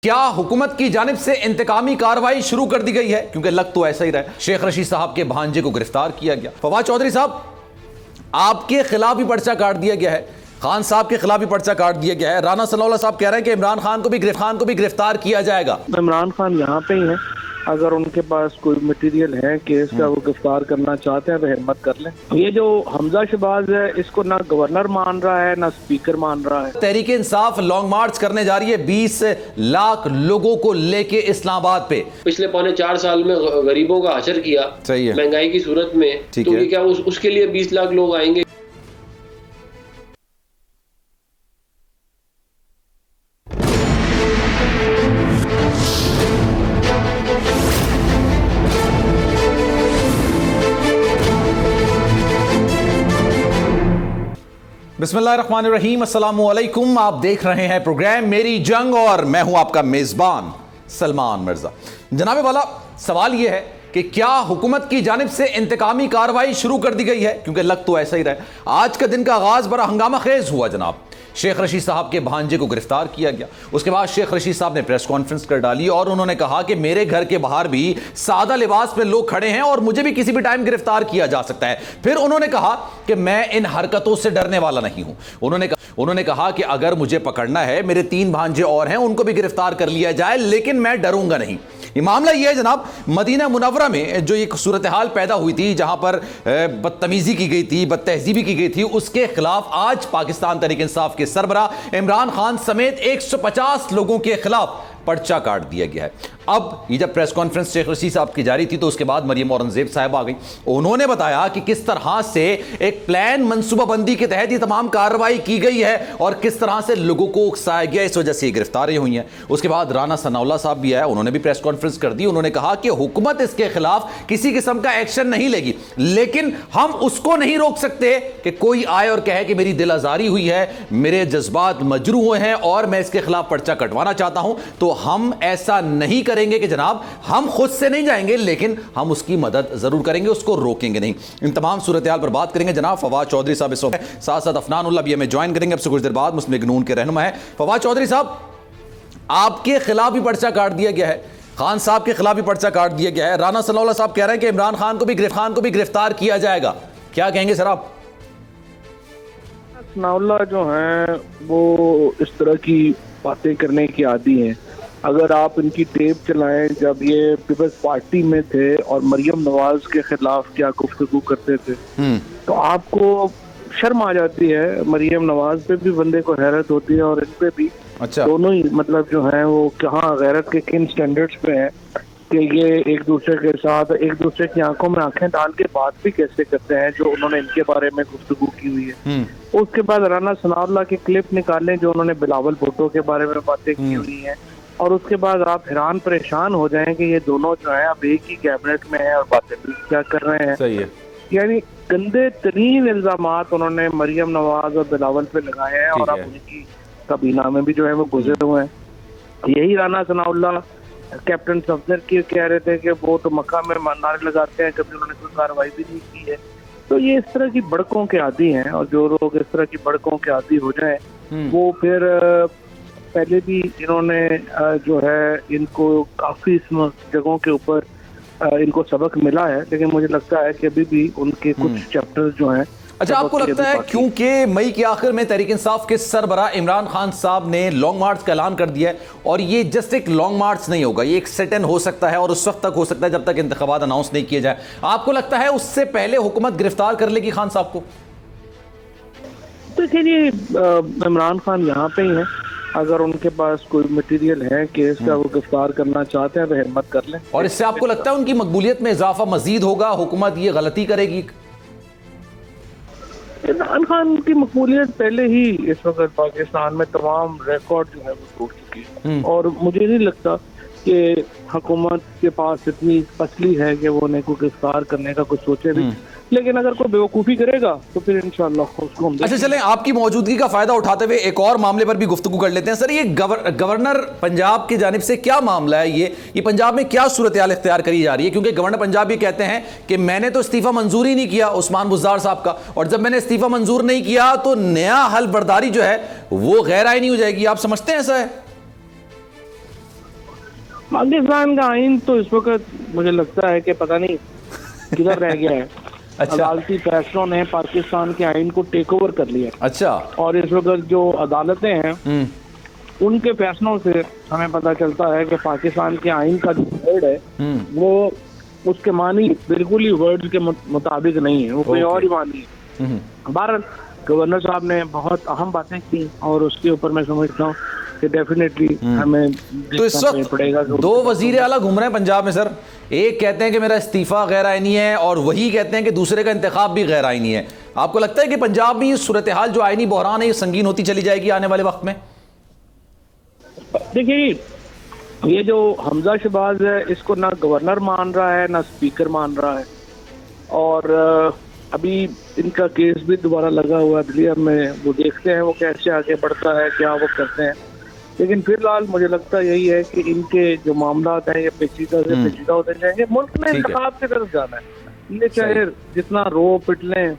क्या हुकूमत की जानिब से इंतकामी कार्रवाई शुरू कर दी गई है? क्योंकि लग तो ऐसा ही रहा है। शेख रशीद साहब के भांजे को गिरफ्तार किया गया। फवाद चौधरी साहब, आपके खिलाफ भी पर्चा काट दिया गया है, खान साहब के खिलाफ भी पर्चा काट दिया गया है। राना सनाउल्लाह साहब कह रहे हैं कि इमरान खान को भी गिरफ्तार किया जाएगा। इमरान खान यहाँ पे ही है, अगर उनके पास कोई मटेरियल है केस का, वो गिरफ्तार करना चाहते हैं तो हिम्मत कर लें। ये जो हमजा शहबाज है, इसको ना गवर्नर मान रहा है ना स्पीकर मान रहा है। तहरीक इंसाफ लॉन्ग मार्च करने जा रही है 20 लाख लोगों को लेके इस्लामाबाद पे। पिछले 4.25 साल में गरीबों का हशर किया, सही है, महंगाई की सूरत में, तो ये क्या उसके लिए 20 लाख लोग आएंगे? बिस्मिल्लाहिर्रहमानिर्रहीम, अस्सलामुअलैकुम। आप देख रहे हैं प्रोग्राम मेरी जंग और मैं हूं आपका मेजबान सलमान मिर्जा। जनाबे वाला, सवाल यह है कि क्या हुकूमत की जानिब से इंतकामी कार्रवाई शुरू कर दी गई है? क्योंकि लग तो ऐसा ही रहा है। आज का दिन का आगाज बड़ा हंगामा खेज हुआ जनाब। शेख रशीद साहब के भांजे को गिरफ्तार किया गया। उसके बाद शेख रशीद साहब ने प्रेस कॉन्फ्रेंस कर डाली और उन्होंने कहा कि मेरे घर के बाहर भी सादा लिबास में लोग खड़े हैं और मुझे भी किसी भी टाइम गिरफ्तार किया जा सकता है। फिर उन्होंने कहा कि मैं इन हरकतों से डरने वाला नहीं हूं। उन्होंने कहा कि अगर मुझे पकड़ना है, मेरे 3 भांजे और हैं, उनको भी गिरफ्तार कर लिया जाए, लेकिन मैं डरूंगा नहीं। ये मामला यह है जनाब, मदीना मुनव्वरा में जो एक सूरत हाल पैदा हुई थी, जहां पर बदतमीजी की गई थी, बदतहजीबी की गई थी, उसके खिलाफ आज पाकिस्तान तहरीक इंसाफ के सरबराह इमरान खान समेत 150 लोगों के खिलाफ पर्चा काट दिया गया है। अब ये जब प्रेस कॉन्फ्रेंस शेख रशीद साहब की जारी थी तो उसके बाद मरियम औरंगजेब साहब आ गई। उन्होंने बताया कि किस तरह से एक प्लान मनसूबाबंदी के तहत ये तमाम कार्रवाई की गई है और किस तरह से लोगों को उकसाया गया, इस वजह से ये गिरफ्तारी हुई हैं। उसके बाद राना सनाउल्लाह साहब भी आए, उन्होंने भी प्रेस कॉन्फ्रेंस कर दी। उन्होंने कहा कि हुकूमत इसके खिलाफ किसी किस्म का एक्शन नहीं लेगी, लेकिन हम उसको नहीं रोक सकते कि कोई आए और कहे कि मेरी दिल आजारी हुई है, मेरे जज्बात मजरू हुए हैं और मैं इसके खिलाफ पर्चा कटवाना चाहता हूं। तो हम ऐसा नहीं करेंगे कि जनाब हम खुद से नहीं जाएंगे, लेकिन हम उसकी मदद जरूर करेंगे, उसको रोकेंगे नहीं। इन तमाम सूरत हाल पर बात करेंगे जनाब फवाद चौधरी साहब इस वक्त, साथ साथ अफनानुल्लाह भी हमें ज्वाइन करेंगे अब से कुछ देर बाद, मुस्लिम लीग नून के रहनुमा है। फवाद चौधरी साहब, आपके खिलाफ भी पर्चा काट दिया गया है, खान साहब के खिलाफ भी पर्चा काट दिया गया है। राना सनाउल्लाह साहब कह रहे हैं कि इमरान खान को भी गिरफ्तार किया जाएगा। क्या कहेंगे सर आप? सनाउल्लाह जो हैं वो इस तरह की बातें करने की आदी हैं। अगर आप इनकी टेप चलाएं, जब ये पीपल्स पार्टी में थे और मरियम नवाज के खिलाफ क्या गुफ्तगू करते थे, तो आपको शर्म आ जाती है। मरियम नवाज पे भी बंदे को हैरत होती है और इन पे भी। अच्छा। दोनों ही मतलब जो है वो कहाँ गैरत के किन स्टैंडर्ड्स पे हैं कि ये एक दूसरे के साथ एक दूसरे की आंखों में आंखें डाल के बात भी कैसे करते हैं, जो उन्होंने इनके बारे में गुफ्तगू की हुई है। उसके बाद राना सनाउल्लाह की क्लिप निकालें जो उन्होंने बिलावल भुट्टो के बारे में बातें की हुई हैं, और उसके बाद आप हैरान परेशान हो जाएं कि ये दोनों जो है अब एक ही कैबिनेट में है और बातें भी क्या कर रहे हैं। सही है। यानी गंदे तरीन इल्जामात उन्होंने मरियम नवाज और बिलावल पे लगाए हैं और अब उनकी काबीना में भी जो है वो गुजरे हुए हैं। यही राना सनाउल्लाह कैप्टन सफदर की कह रहे थे कि वो तो मक्का में नारे लगाते हैं, कभी उन्होंने कोई कार्रवाई भी नहीं की है। तो ये इस तरह की भड़कों के आदी हैं और जो लोग इस तरह की भड़कों के आदी हो जाए वो फिर पहले भी इन्होंने जो है इनको काफी जगहों के ऊपर इनको सबक मिला है, लेकिन मुझे लगता है कि अभी भी उनके कुछ चैप्टर्स जो हैं। अच्छा, आपको लगता है क्योंकि मई के आखिर में तहरीक इंसाफ के सरबराह इमरान खान साहब ने लॉन्ग मार्च का ऐलान कर दिया है और ये जस्ट एक लॉन्ग मार्च नहीं होगा, ये एक सेट इन हो सकता है और उस वक्त तक हो सकता है जब तक इंतखाबात अनाउंस नहीं किए जाए, आपको लगता है उससे पहले हुकूमत गिरफ्तार कर लेगी खान साहब को? देखिए, इमरान खान यहाँ पे ही है, अगर उनके पास कोई मटेरियल है केस का, वो गिरफ्तार करना चाहते हैं तो हिम्मत कर लें। और इससे आपको लगता है उनकी मकबूलियत में इजाफा मजीद होगा, हुकूमत ये गलती करेगी? इमरान खान की मकबूलियत पहले ही इस वक्त पाकिस्तान में तमाम रिकॉर्ड जो है वो टूट चुकी है और मुझे नहीं लगता कि हुकूमत के पास इतनी असली है कि वो उन्हें को गिरफ्तार करने का कुछ सोचे भी। लेकिन अगर कोई बेवकूफ़ी करेगा तो फिर इंशाअल्लाह उसको हम। अच्छा, चलें आपकी मौजूदगी का फायदा उठाते हुए एक और मामले पर भी गुफ्तगू कर लेते हैं। सर, ये गवर्नर पंजाब की जानिब से क्या मामला है? ये पंजाब में क्या सूरत हाल इख्तियार करी जा रही है? क्योंकि गवर्नर पंजाब ये कहते हैं कि मैंने तो इस्तीफा मंजूर ही नहीं किया उस्मान बुज़दार साहब का, और जब मैंने इस्तीफा मंजूर नहीं किया तो नया हल बर्दारी जो है वो गैर आईनी हो जाएगी। आप समझते हैं ऐसा है? पाकिस्तान का आइन तो इस वक्त मुझे लगता है कि पता नहीं किधर रह गया है। अच्छा। अदालती फैसलों ने पाकिस्तान के आइन को टेक ओवर कर लिया। अच्छा। और इस वक्त जो अदालतें हैं उनके फैसलों से हमें पता चलता है कि पाकिस्तान के आइन का जो वर्ड है वो उसके मानी बिल्कुल ही वर्ड के मुताबिक नहीं है, वो कोई और ही मानी है। बहरहाल गवर्नर साहब ने बहुत अहम बातें की और उसके ऊपर मैं समझता हूँ कि डेफिनेटली हमें तो इस वक्त पड़ेगा। दो वजीर आला घूम रहे हैं पंजाब में सर, एक कहते हैं कि मेरा इस्तीफा गैर आईनी है और वही कहते हैं कि दूसरे का इंतखाब भी गैर आईनी है। आपको लगता है कि पंजाब में ये सूरत हाल जो आईनी बहरान है ये संगीन होती चली जाएगी आने वाले वक्त में? देखिए, ये जो हमजा शहबाज है इसको ना गवर्नर मान रहा है ना स्पीकर मान रहा है, और अभी इनका केस भी दोबारा लगा हुआ अदलिया में। वो देखते हैं वो कैसे आगे बढ़ता है, क्या वो करते हैं। लेकिन फिलहाल मुझे लगता यही है कि इनके जो मामला हैं ये पेचीदा से पेचीदा होते जाएंगे। मुल्क ने इंतखाब की तरफ जाना है, ये चाहे जितना रो पिट लें,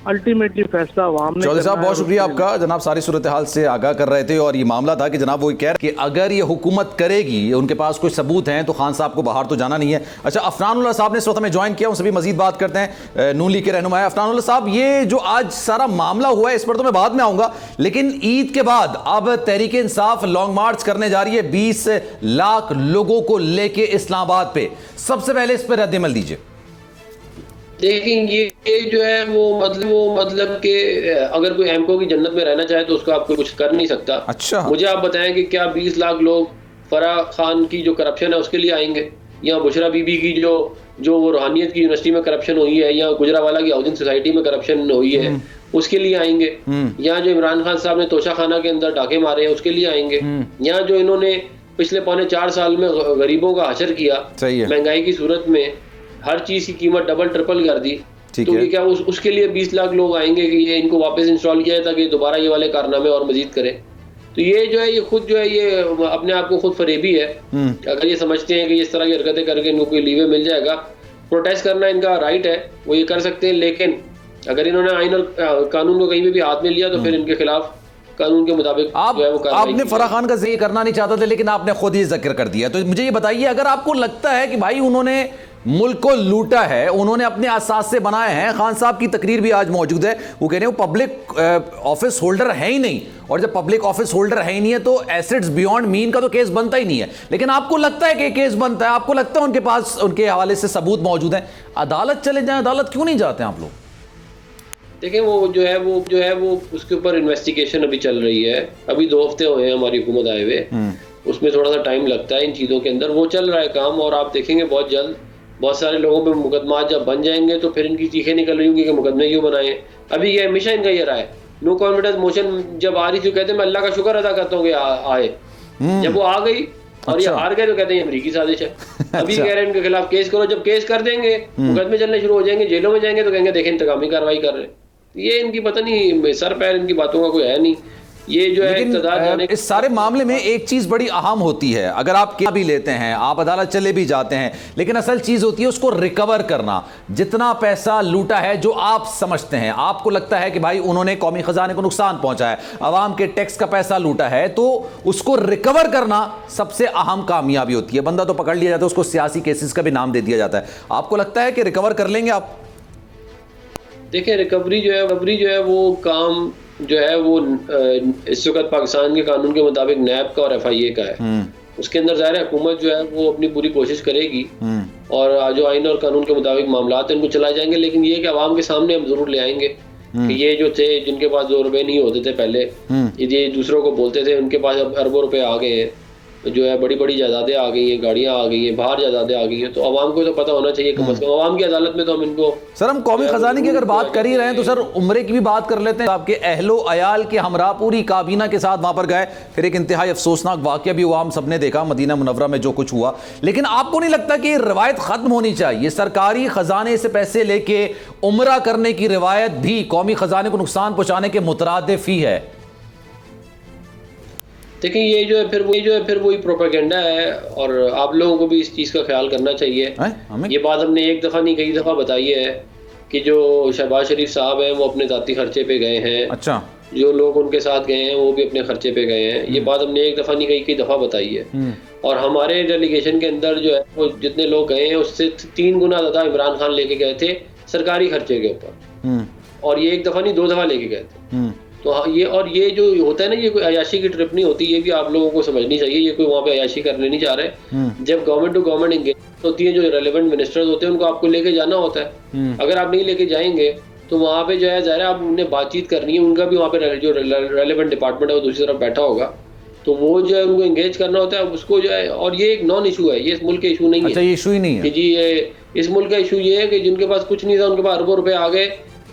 अल्टीमेटली फैसला अवाम ने। चौधरी साहब बहुत शुक्रिया आपका, जनाब सारी सूरत हाल से आगाह कर रहे थे। और ये मामला था कि जनाब वो कह रहे कि अगर ये हुकूमत करेगी, उनके पास कोई सबूत हैं, तो खान साहब को बाहर तो जाना नहीं है। अच्छा, अफनानुल्लाह साहब ने इस वक्त हमें ज्वाइन किया, उनसे भी मजीद बात करते हैं। नून लीग के रहनुमा अफनानुल्लाह साहब, ये जो आज सारा मामला हुआ है इस पर तो मैं बाद में आऊंगा, लेकिन ईद के बाद अब तहरीक इंसाफ लॉन्ग मार्च करने जा रही है 20 लाख लोगों को लेके इस्लामाबाद पे। सबसे पहले इस पर रद्द-ए-अमल दीजिए। लेकिन ये जो है वो मतलब कि अगर कोई एमको की जन्नत में रहना चाहे तो उसको आपको कुछ कर नहीं सकता। अच्छा, मुझे आप बताएं कि क्या 20 लाख लोग फराह खान की जो करप्शन है उसके लिए आएंगे, या बुशरा बीबी की जो वो रूहानियत की यूनिवर्सिटी में करप्शन हुई है, या गुजरावाला की हाउसिंग सोसाइटी में करप्शन हुई है उसके लिए आएंगे, या जो इमरान खान साहब ने तोशा खाना के अंदर डाके मारे हैं उसके लिए आएंगे, या जो इन्होंने पिछले 4.25 साल में गरीबों का हशर किया, महंगाई की सूरत में हर चीज की कीमत डबल ट्रिपल कर दी, तो ये क्या उसके लिए 20 लाख लोग आएंगे कि ये इनको वापस इंस्टॉल किया है ताकि दोबारा ये वाले कारनामे और मजीद करें? तो ये जो है ये खुद जो है ये अपने आप को खुद फरेबी है। अगर ये समझते हैं कि इस तरह की हरकतें करके इनको कोई लीवे मिल जाएगा, प्रोटेस्ट करना इनका राइट है, वो ये कर सकते हैं। लेकिन अगर इन्होंने आइन और कानून को कहीं भी हाथ में लिया तो फिर इनके खिलाफ कानून के मुताबिक आपने फराह खान का जिक्र करना नहीं चाहते थे लेकिन आपने खुद ही जिक्र कर दिया। तो मुझे ये बताइए, अगर आपको लगता है कि भाई उन्होंने मुल्क को लूटा है, उन्होंने अपने असास से बनाए हैं, खान साहब की तकरीर भी आज मौजूद है, वो कह रहे हैं वो पब्लिक ऑफिस होल्डर है ही नहीं, और जब पब्लिक ऑफिस होल्डर है ही नहीं है तो एसेट्स बियॉन्ड मीन का तो केस बनता ही नहीं है। लेकिन आपको लगता है कि केस बनता है, आपको लगता है उनके पास उनके हवाले से सबूत मौजूद है, अदालत चले जाएं, अदालत क्यों नहीं जाते आप लोग? देखिए, वो जो है वो उसके ऊपर इन्वेस्टिगेशन अभी चल रही है। अभी 2 हफ्ते हुए हैं हमारी हुकूमत आए हुए, उसमें थोड़ा सा टाइम लगता है इन चीज़ों के अंदर। वो चल रहा है काम, और आप देखेंगे बहुत जल्द बहुत सारे लोगों पे मुकदमा जब बन जाएंगे तो फिर इनकी चीखें निकल रही होंगी कि मुकदमे क्यों बनाए। अभी ये हमेशा इनका ये रहा है, नो कॉन्फिडेंस मोशन जब आ रही थी कहते मैं अल्लाह का शुक्र अदा करता हूँ कि आए। जब वो आ गई और ये हार गए तो कहते हैं अमरीकी साजिश है। अभी कह रहे हैं इनके खिलाफ केस करो, जब केस कर देंगे मुकदमे चलने शुरू हो जाएंगे, जेलों में जाएंगे तो कहेंगे देखें इंतकामी कार्रवाई कर रहे हैं। ये इनकी पता नहीं सर पैर इनकी बातों का कोई है नहीं। ये जो है इस सारे मामले में एक चीज बड़ी अहम होती है, अगर आप क्या भी लेते हैं, आप अदालत चले भी जाते हैं, लेकिन असल चीज होती है उसको रिकवर करना। जितना पैसा लूटा है जो आप समझते हैं, आपको लगता है कि भाई उन्होंने कौमी खजाने को नुकसान पहुंचाया, अवाम के टैक्स का पैसा लूटा है, तो उसको रिकवर करना सबसे अहम कामयाबी होती है। बंदा तो पकड़ लिया जाता है, उसको सियासी केसेस का भी नाम दे दिया जाता है। आपको लगता है कि रिकवर कर लेंगे आप? देखिए, रिकवरी जो है वो काम जो है वो इस वक्त पाकिस्तान के कानून के मुताबिक नैब का और FIA का है। उसके अंदर ज़ाहिर है हुकूमत जो है वो अपनी पूरी कोशिश करेगी और जो आइन और कानून के मुताबिक मामला इनको चलाए जाएंगे। लेकिन ये कि आवाम के सामने हम जरूर ले आएंगे कि ये जो थे जिनके पास 2 रुपए नहीं होते थे पहले, ये दूसरों को बोलते थे, उनके पास अब अरबों रुपए आ गए हैं, जो है बड़ी बड़ी जायदादें आ गई हैं, गाड़ियां आ गई हैं, बाहर जायदादें आ गई हैं। तो आवाम को तो पता होना चाहिए कम से कम। आवाम की अदालत में तो हम इनको सर, हम कौमी खजाने की अगर बात कर ही रहे हैं तो सर उम्रे की भी बात कर लेते हैं। आपके अहलो अयाल के हमरा पूरी काबीना के साथ वहां पर गए, फिर एक इंतहाई अफसोसनाक वाकया भी हुआ, हम सबने देखा मदीना मुनव्वरा में जो कुछ हुआ। लेकिन आपको नहीं लगता कि रिवायत खत्म होनी चाहिए? सरकारी खजाने से पैसे लेके उम्रा करने की रिवायत भी कौमी खजाने को नुकसान पहुंचाने के मुतरादिफ ही है। देखिए, ये जो है फिर वही प्रोपेगेंडा है, और आप लोगों को भी इस चीज़ का ख्याल करना चाहिए। ये बात हमने एक दफ़ा नहीं कई दफ़ा बताई है कि जो शहबाज शरीफ साहब हैं वो अपने ज़ाती खर्चे पे गए हैं। अच्छा। जो लोग उनके साथ गए हैं वो भी अपने खर्चे पे गए हैं। ये बात हमने एक दफ़ा नहीं कई दफ़ा बताई है। और हमारे डेलीगेशन के अंदर जो है वो जितने लोग गए हैं उससे 3 गुना ज़्यादा इमरान खान लेके गए थे सरकारी खर्चे के ऊपर, और ये एक दफ़ा नहीं 2 दफ़ा लेके गए थे। तो ये जो होता है ना, ये कोई अयाशी की ट्रिप नहीं होती, ये भी आप लोगों को समझनी चाहिए। ये कोई वहाँ पे अयाशी करने नहीं जा रहे। जब गवर्नमेंट टू गवर्नमेंट एंगेजमेंट होती है, जो रेलेवेंट मिनिस्टर्स होते हैं उनको आपको लेके जाना होता है। अगर आप नहीं लेके जाएंगे तो वहाँ पे जो है ज़ाहिर है आप उन्हें बातचीत करनी है, उनका भी वहाँ पे जो रेलेवेंट डिपार्टमेंट है वो दूसरी तरफ बैठा होगा, तो वो जो है उनको एंगेज करना होता है उसको जो है। और ये एक नॉन इशू है, ये इस मुल्क का इशू नहीं है। अच्छा, ये इशू ही नहीं है कि जी ये इस मुल्क का इशू ये है कि जिनके पास कुछ नहीं था उनके पास अरबों रुपए आ गए,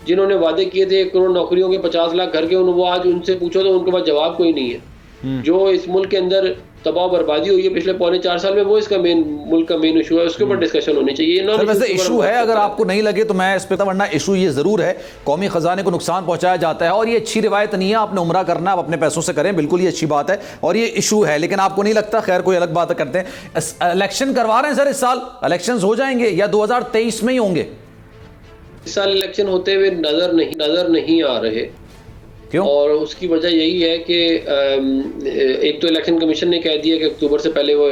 जिन्होंने वादे किए थे 1 करोड़ नौकरियों के 50 लाख घर के, वो आज उनसे पूछो तो उनके पास जवाब कोई नहीं है। जो इस मुल्क के अंदर तबाह बर्बादी हुई है पिछले 4.25 साल में, वो इसका मुल्क का मेन इशू है, उसके ऊपर डिस्कशन होनी चाहिए। सर वैसे इशू है, अगर आपको नहीं लगे तो मैं इस पे, वरना इशू ये जरूर है, कौमी खजाने को नुकसान पहुंचाया जाता है और ये अच्छी रिवायत नहीं है। आपने उम्रा करना, आप अपने पैसों से करें, बिल्कुल ये अच्छी बात है और ये इशू है, लेकिन आपको नहीं लगता, खैर कोई अलग बात करते हैं। इलेक्शन करवा रहे हैं सर, इस साल इलेक्शन हो जाएंगे या 2023 में ही होंगे? इस साल इलेक्शन होते हुए नजर नहीं आ रहे। क्यों? और उसकी वजह यही है कि एक तो इलेक्शन कमीशन ने कह दिया कि अक्टूबर से पहले वो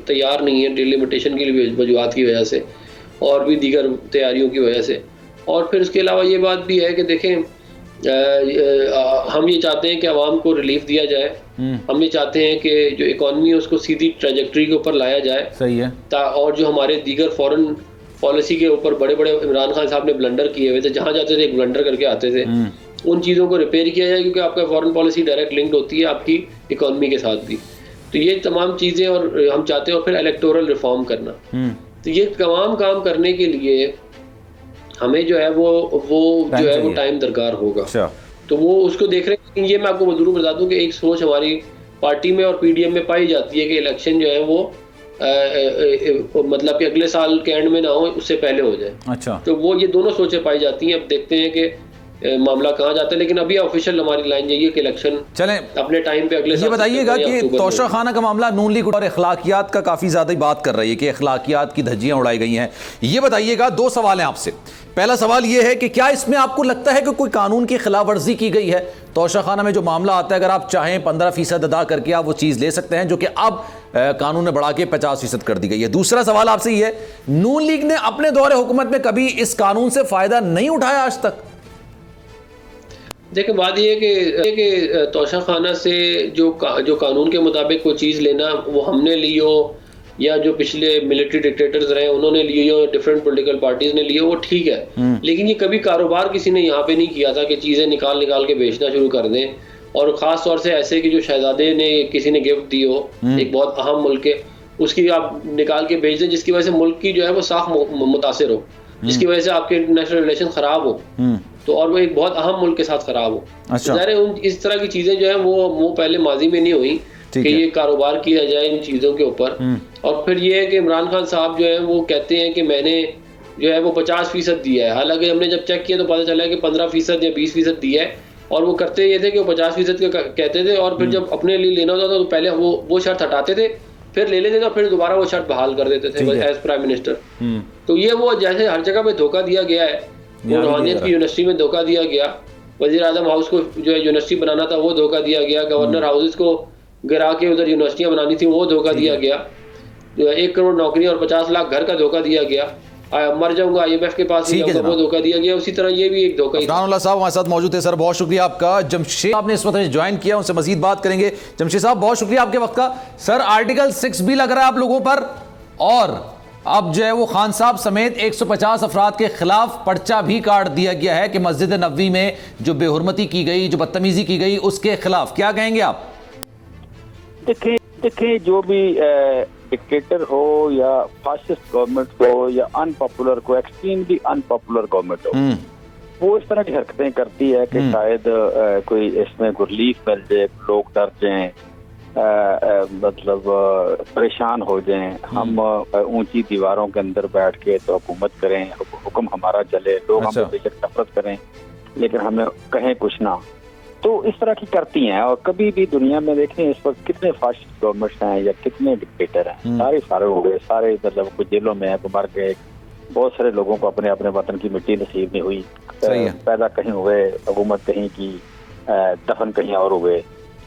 तैयार नहीं है, डिलिमिटेशन की वजूहत की वजह से और भी दीगर तैयारियों की वजह से। और फिर उसके अलावा ये बात भी है कि देखें, हम ये चाहते हैं कि आवाम को रिलीफ दिया जाए। हम ये चाहते हैं कि जो इकॉनमी है उसको सीधी ट्रैजेक्टरी के ऊपर लाया जाए। सही है। और जो हमारे दीगर फॉरेन पॉलिसी के ऊपर बड़े बड़े इमरान खान साहब ने ब्लंडर किए हुए थे, जहाँ जाते थे एक ब्लंडर करके आते थे, उन चीज़ों को रिपेयर किया जाए, क्योंकि आपका फॉरेन पॉलिसी डायरेक्ट लिंक्ड होती है आपकी इकॉनमी के साथ भी। तो ये तमाम चीज़ें और हम चाहते हैं, और फिर इलेक्टोरल रिफॉर्म करना। तो ये तमाम काम करने के लिए हमें जो है वो टाइम दरकार होगा। तो वो उसको देख रहे हैं। ये मैं आपको जरूर बता दूं कि एक सोच हमारी पार्टी में और पीडीएम में पाई जाती है कि इलेक्शन जो है वो मतलब कि अगले साल के एंड में ना हो, उससे पहले हो जाए। अच्छा। तो वो ये दोनों सोचें पाई जाती हैं। अब देखते हैं कि मामला कहाँ जाता है, लेकिन अभी ऑफिशियल हमारी लाइन यही है कि इलेक्शन चलें अपने टाइम पे अगले साल। ये बताइएगा कि तोशाखाना का मामला नून लीग और अखलाकियात का काफ़ी ज़्यादा ही बात कर रही है कि अखलाकियात की धज्जियां उड़ाई गई हैं। ये बताइएगा, 2 सवाल हैं आपसे। पहला सवाल ये है कि क्या इसमें आपको लगता है कि कोई कानून की खिलाफ वर्जी की गई है? तोशाखाना में जो मामला आता है, अगर आप चाहें 15% अदा करके आप वो चीज़ ले सकते हैं, जो कि अब कानून ने बढ़ा के 50% कर दी गई है। दूसरा सवाल आपसे ये है, नून लीग ने अपने दौरे हुकूमत में कभी इस कानून से फ़ायदा नहीं उठाया आज तक? देखिए, बात ये है कि तोशाखाना से जो कानून के मुताबिक कोई चीज़ लेना, वो हमने ली हो या जो पिछले मिलिट्री डिक्टेटर्स रहे उन्होंने लिए हो, डिफरेंट पॉलिटिकल पार्टीज ने लिए हो, वो ठीक है। लेकिन ये कभी कारोबार किसी ने यहाँ पे नहीं किया था कि चीज़ें निकाल के बेचना शुरू कर दें, और ख़ास तौर से ऐसे कि जो शहजादे ने किसी ने गिफ्ट दी हो एक बहुत अहम मुल्क के, उसकी आप निकाल के बेच दें, जिसकी वजह से मुल्क की जो है वो साख मुतासिर हो, जिसकी वजह से आपके इंटरनेशनल रिलेशन ख़राब हो, तो और वो एक बहुत अहम मुल्क के साथ ख़राब हो। अच्छा। तो इस तरह की चीज़ें जो है वो पहले माजी में नहीं हुई कि ये कारोबार किया जाए इन चीज़ों के ऊपर। और फिर ये है कि इमरान खान साहब जो है वो कहते हैं कि मैंने जो है वो 50% दिया है, हालांकि हमने जब चेक किया तो पता चला कि 15% या 20% दिया है, और वो करते ये थे कि वो 50% कहते थे, और फिर जब अपने लिए लेना होता था तो पहले वो शर्त हटाते थे, फिर ले लेते थे, फिर दोबारा वो शर्त बहाल कर देते थे एज प्राइम मिनिस्टर। तो ये वो जैसे हर जगह पे धोखा दिया गया है, वो रूहानियत की यूनिवर्सिटी में धोखा दिया गया, वजीर आजम हाउस को जो है यूनिवर्सिटी बनाना था वो धोखा दिया गया, गवर्नर हाउसेस को गिरा के उधर यूनिवर्सिटियां बनानी थी वो धोखा दिया गया, 1 करोड़ नौकरियां और 50 लाख घर का धोखा दिया गया, मर जाऊंगा IMF के पास वो धोखा दिया गया। उसी तरह ये भी एक धोखा ही। अफनानुल्लाह साहब हमारे साथ मौजूद है। सर बहुत शुक्रिया आपका। जमशेद आपने इस वक्त ज्वाइन किया, उनसे मजीद बात करेंगे। जमशेद साहब बहुत शुक्रिया आपके वक्त का। सर आर्टिकल 6 भी लग रहा है आप लोगों पर, और अब जो है वो खान साहब समेत 150 अफराद के खिलाफ पर्चा भी काट दिया गया है कि मस्जिद नबवी में जो बेहुरमती की गई, जो बदतमीजी की गई, उसके खिलाफ क्या कहेंगे आप? देखिए जो भी डिक्टेटर हो या फासिस्ट गवर्नमेंट हो या अनपॉपुलर को एक्सट्रीमली अनपॉपुलर गवर्नमेंट हो, वो इस तरह की हरकतें करती है कि शायद कोई इसमें कोई रिलीफ मिल जाए, लोग डर जाएं, मतलब परेशान हो जाएं, हम ऊंची दीवारों के अंदर बैठ के तो हुकूमत करें, हुक्म हमारा चले, लोग हमें बेशक नफरत करें लेकिन हमें कहें कुछ ना, तो इस तरह की करती हैं। और कभी भी दुनिया में देखें इस वक्त कितने फासिस्ट गवर्नमेंट्स हैं या कितने डिक्टेटर हैं, सारे हो गए, सारे मतलब कुछ जेलों में है, मर गए, बहुत सारे लोगों को अपने अपने वतन की मिट्टी नसीब नहीं हुई, पैदा कहीं हुए, हुकूमत कहीं की, दफन कहीं और हुए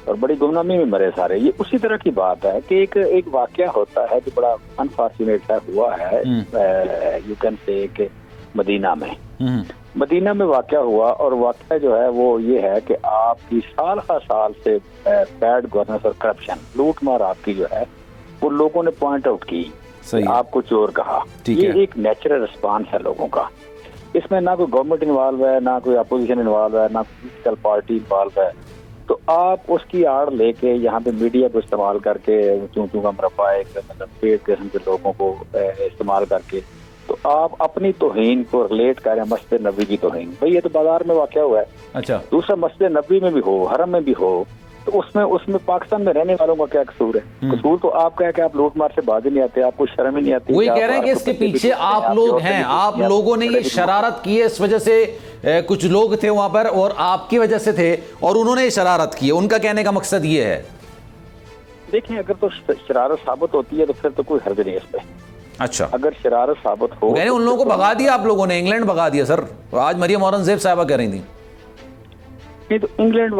और बड़ी गुमनामी में मरे सारे। ये उसी तरह की बात है कि एक वाकया होता है जो बड़ा अनफॉर्चुनेट हुआ है, यू कैन से कि मदीना में वाकया हुआ। और वाकया जो है वो ये है कि आपकी साल हर साल से बैड गवर्नेंस और करप्शन, लूट मार आपकी जो है वो लोगों ने पॉइंट आउट की, आपको चोर कहा। ये एक नेचुरल रिस्पांस है लोगों का। इसमें ना कोई गवर्नमेंट इन्वॉल्व है, ना कोई अपोजिशन इन्वॉल्व है, ना पॉलिटिकल पार्टी इन्वॉल्व है। तो आप उसकी आड़ लेके यहाँ पे मीडिया को इस्तेमाल करके चूं का मरबा एक मतलब पेड़ किस्म के लोगों को इस्तेमाल करके तो आप अपनी तौहीन को रिलेट करें मस्जिद नबी की तौहीन। भाई ये तो बाजार में वाकया हुआ है। अच्छा, दूसरा मस्जिद नबी में भी हो, हरम में भी हो, तो उसमें पाकिस्तान में रहने वालों का क्या कसूर है? कसूर तो आपका है कि आप लूट मार से बाज नहीं आते, आपको शर्म ही नहीं आती। वही कह रहे हैं कि इसके पीछे आप लोग हैं, आप लोगों ने ये शरारत की है, इस वजह से कुछ लोग थे वहां पर और आपकी वजह से थे और उन्होंने ये शरारत की है। उनका कहने का मकसद ये है। देखिए, अगर तो शरारत साबित होती है तो फिर तो कोई हर्ज नहीं है इस पे। अच्छा, अगर शरारत साबित हो कहने उन लोगों को भगा दिया आप लोगों ने, इंग्लैंड भगा दिया सर। आज मरियम औरंगजेब साहिबा कह रही थी। नहीं तो इंग्लैंड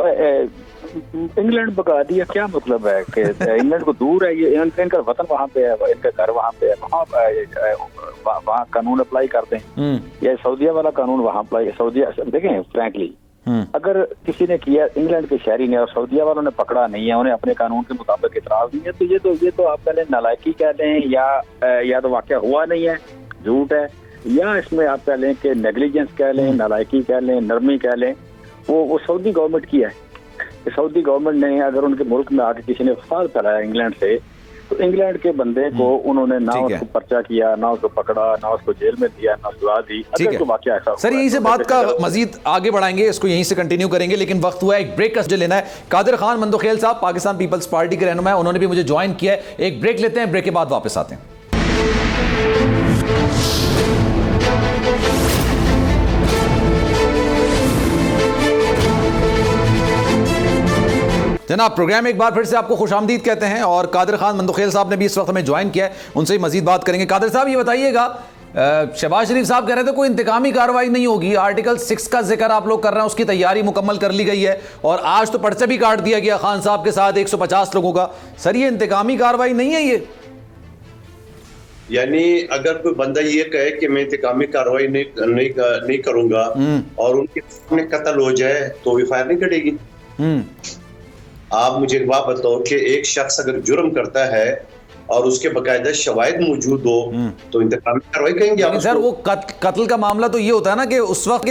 भगा दिया क्या मतलब है कि इंग्लैंड को दूर है, ये इनका वतन वहाँ पे है, इनका घर वहाँ पे है, वहाँ कानून अप्लाई करते हैं। या सऊदीया वाला कानून वहाँ अप्लाई, सऊदीया देखें फ्रैंकली अगर किसी ने किया इंग्लैंड के शहरी ने और सऊदीया वालों ने पकड़ा नहीं है, उन्हें अपने कानून के मुताबिक इतराज नहीं है, तो ये तो आप कह लें नालायकी कह लें या तो वाकया हुआ नहीं है, झूठ है, या इसमें आप कह लें कि नेग्लिजेंस कह लें, नालायकी कह लें, नरमी कह लें। वो सऊदी गवर्नमेंट की है। सऊदी गवर्नमेंट ने अगर उनके मुल्क में आके किसी ने फसाद फैलाया इंग्लैंड से, तो इंग्लैंड के बंदे को उन्होंने ना उसको पर्चा किया, ना उसको पकड़ा, ना उसको जेल में दिया, ना सजा दी। अगर तो वाकया ऐसा सर, यहीं से बात का मजीद आगे बढ़ाएंगे, इसको यहीं से कंटिन्यू करेंगे, लेकिन वक्त हुआ एक ब्रेक का लेना है। कादिर खान मंदोखेल साहब पाकिस्तान पीपल्स पार्टी के रहनुमा है, उन्होंने भी मुझे ज्वाइन किया है। एक ब्रेक लेते हैं, ब्रेक के बाद वापस आते हैं। जनाब, प्रोग्राम एक बार फिर से आपको खुशामदीद कहते हैं और कादिर खान मंदोखेल साहब ने भी इस वक्त हमें ज्वाइन किया है, उनसे मजीद बात करेंगे। कादिर साहब, ये बताइएगा, शहबाज शरीफ साहब कह रहे थे कोई इंतकामी कार्रवाई नहीं होगी, आर्टिकल 6 का जिक्र आप लोग कर रहे हैं, उसकी तैयारी मुकम्मल कर ली गई है और आज तो पर्चा भी काट दिया गया खान साहब के साथ 150 लोगों का। सर, ये इंतकामी कार्रवाई नहीं है ये? यानी अगर कोई बंदा ये कहे कि मैं इंतकामी कार्रवाई नहीं करूंगा और उनके सामने कत्ल हो जाए तो एफआईआर नहीं कटेगी? आप मुझे एक बात बताओ कि एक शख्स अगर जुर्म करता है और उसके बकायदा शवाहिद मौजूद हो तो इंतकामी कार्रवाई कहेंगे आप? सर, वो कत्ल का मामला तो ये होता है ना कि उस वक्त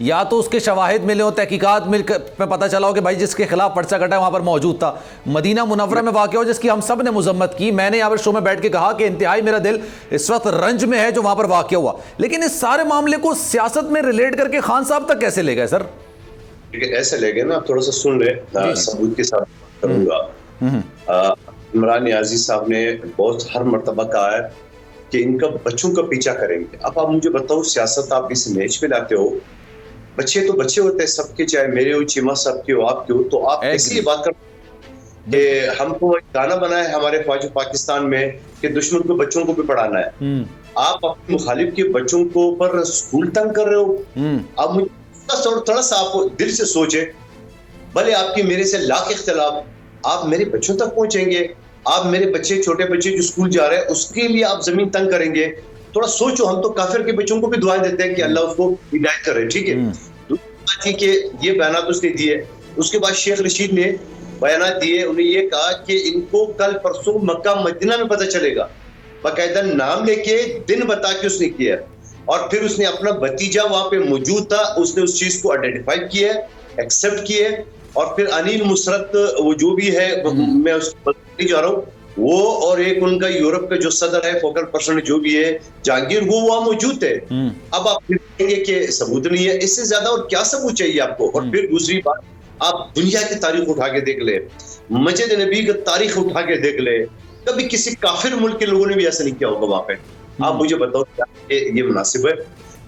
या तो उसके शवाहिद मिले हो, तहकीकात में पता चला हो कि भाई जिसके खिलाफ पर्चा कटा है वहां पर मौजूद था। मदीना मुनव्वरा में वाक़या हो जिसकी हम सब ने मजम्मत की, मैंने यहाँ पर शो में बैठ के कहा कि इंतहाई मेरा दिल इस वक्त रंज में है जो वहां पर वाक़या हुआ, लेकिन इस सारे मामले को सियासत में रिलेट करके खान साहब तक कैसे ले गए सर? ऐसे ले गए ना, आप थोड़ा सा सुन ले, सबूत के साथ करूंगा। इमरान नियाजी साहब ने बहुत हर मर्तबा कहा है कि इनका बच्चों का पीछा करेंगे। अब आप मुझे बताओ, सियासत आप इस मैच में लाते हो, बच्चे तो बच्चे होते हैं सबके, चाहे मेरे हो, चीमा साहब के हो, आपके हो, तो आप ऐसी बात कर कि हमको गाना बना है हमारे फौज पाकिस्तान में कि दुश्मन को बच्चों को भी पढ़ाना है। आप अपने मुखालिफ के बच्चों को पर स्कूल तंग कर रहे हो। आप मुझे थोड़ा सा आप दिल से सोचे, भले आपकी मेरे से लाख इख्तिलाफ, आप मेरे बच्चों तक पहुंचेंगे? आप मेरे बच्चे, छोटे बच्चे जो स्कूल जा रहे हैं उसके लिए आप जमीन तंग करेंगे? थोड़ा सोचो। हम तो काफिर के बच्चों को भी दुआएं देते हैं कि अल्लाह उसको हिदायत करे, ठीक है। दूसरी बात ये कि ये बयानात उसने दिए, उसके बाद शेख रशीद ने बयानात दिए, उन्हें ये कहा कि इनको कल परसों मक्का मदीना में पता चलेगा, बाकायदा नाम लेके दिन बता के उसने किया और फिर उसने अपना भतीजा वहां पे मौजूद था, उसने उस चीज को आइडेंटिफाई किया, एक्सेप्ट किए और फिर अनिल मुसरत वो जो भी है, मैं उसको बताने जा रहा हूँ, वो और एक उनका यूरोप का जो सदर है, फोकल पर्सन जो भी है जहांगीर, वो वहां मौजूद है। अब आप कहेंगे कि सबूत नहीं है, इससे ज्यादा और क्या सबूत चाहिए आपको? और फिर दूसरी बात, आप दुनिया की तारीख उठा के देख ले, मस्जिद नबी की तारीख उठा के देख ले, कभी किसी काफिर मुल्क के लोगों ने भी ऐसा नहीं किया होगा वहां पे। आप मुझे बताओ क्या ये मुनासिब है?